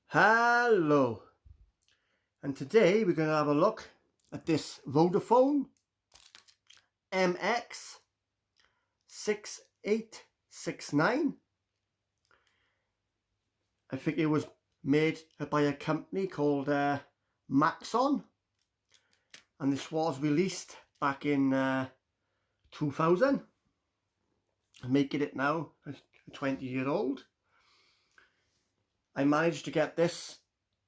Hello, and today we're going to have a look at this Vodafone MX-6869. I think it was made by a company called Maxon, and this was released back in 2000. I'm making it now a 20-year-old. I managed to get this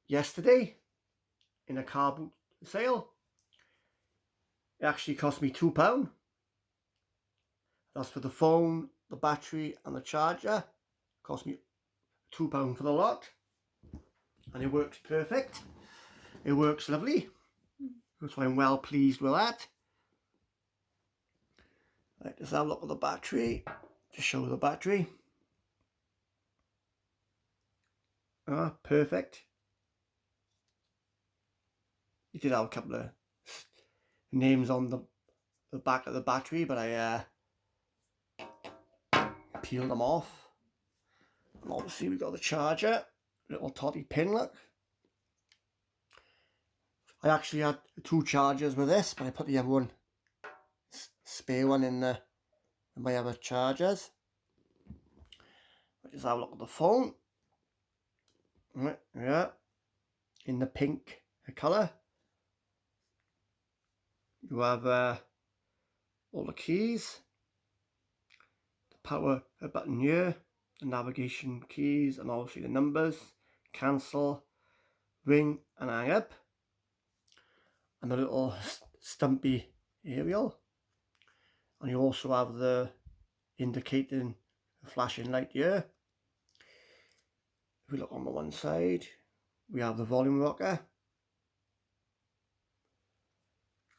yesterday in a car boot sale. It actually cost me £2. That's for the phone, the battery and the charger. It cost me £2 for the lot, and it works perfect. It works lovely, so I'm well pleased with that. Right, let's have a look at the battery to show the battery. Perfect. It did have a couple of names on the back of the battery, but I peeled them off. And obviously we've got the charger, little toddy pin, look. I actually had 2 chargers with this, but I put the other one, spare one, in my other chargers. Let's have a look at the phone. Yeah, in the pink colour. You have all the keys, the power button here, the navigation keys, and obviously the numbers, cancel, ring and hang up, and the little stumpy aerial. And you also have the indicating flashing light here. If we look on the one side, we have the volume rocker,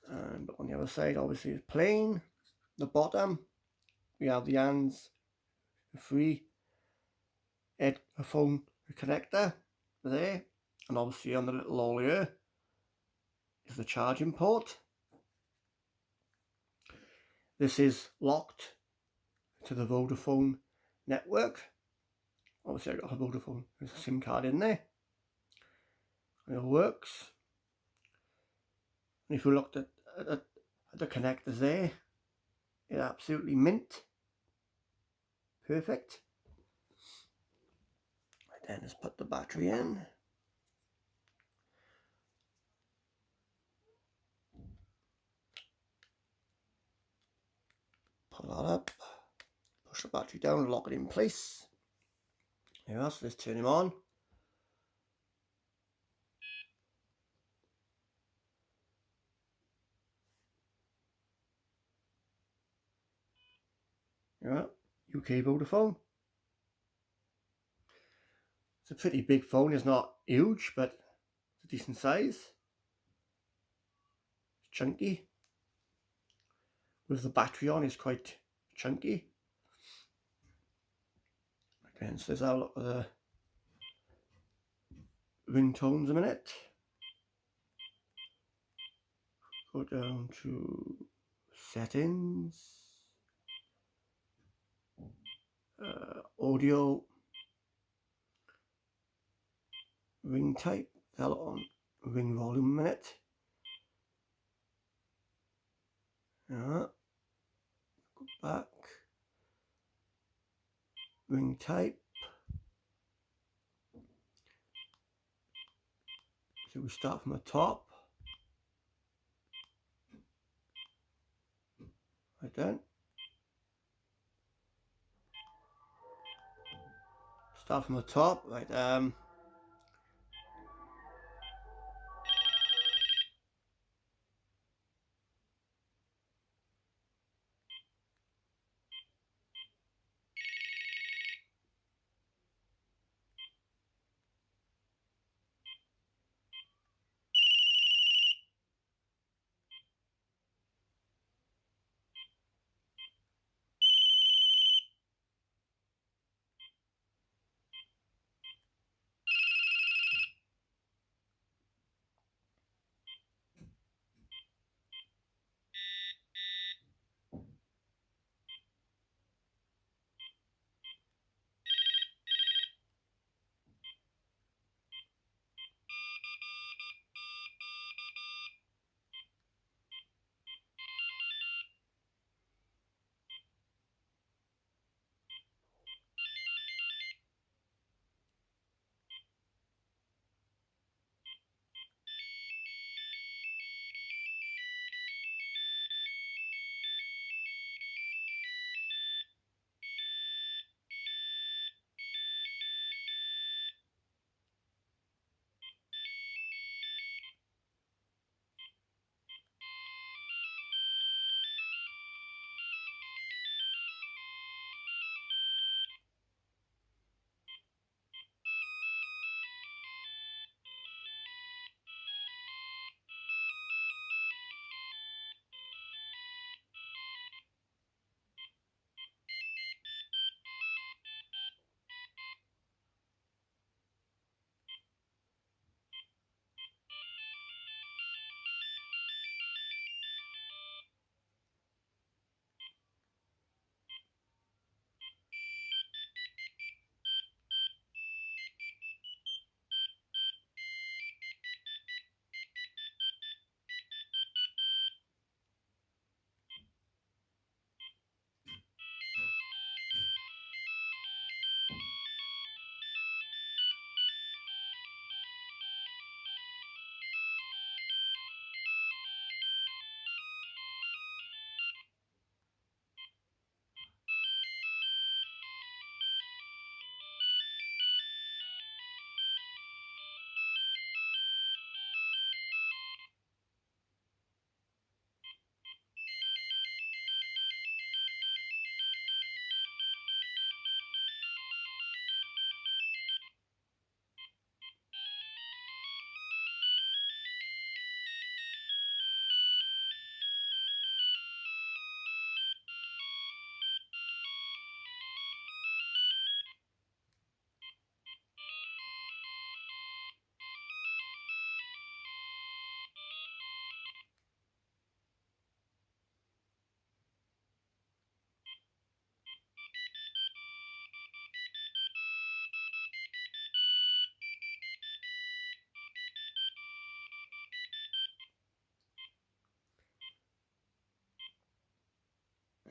and on the other side obviously it's plain. The bottom we have the hands free headphone connector there, and obviously on the little hole here is the charging port. This is locked to the Vodafone network. Obviously I got a Vodafone, there's a SIM card in there, and it works. And if you looked at the connectors there, it's absolutely mint. Perfect. Right, then let's put the battery in. Pull that up, push the battery down, lock it in place. There we are, so let's turn him on. Yeah, UK Vodafone. It's a pretty big phone. It's not huge, but it's a decent size. It's chunky. With the battery on, it's quite chunky. Again, so let's have a look at the ringtones a minute. Go down to settings, audio, ring type, tell it on ring volume a minute. Yeah. Go back, ring type. So we start from the top. Right then. Start from the top, right,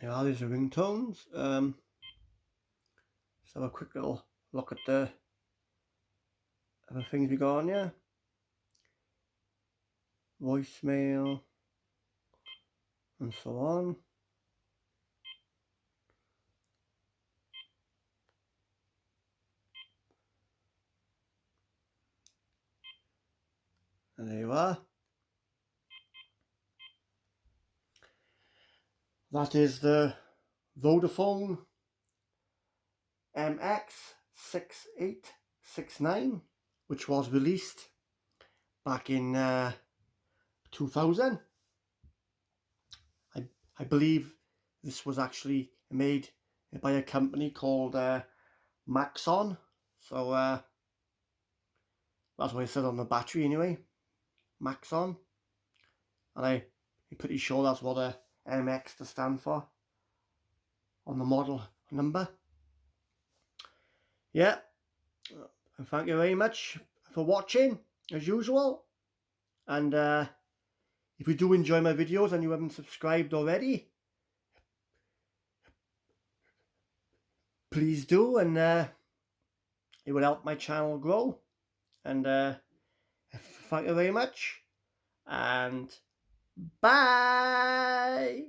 There are these ringtones. Let's have a quick little look at the other things we got on here. Voicemail and so on. And there you are. That is the Vodafone MX-6869, which was released back in 2000. I believe this was actually made by a company called Maxon. So that's what it said on the battery anyway, Maxon. And I'm pretty sure that's what a MX to stand for on the model number. Yeah, and thank you very much for watching as usual. And if you do enjoy my videos and you haven't subscribed already, please do, and it will help my channel grow. And thank you very much, and bye.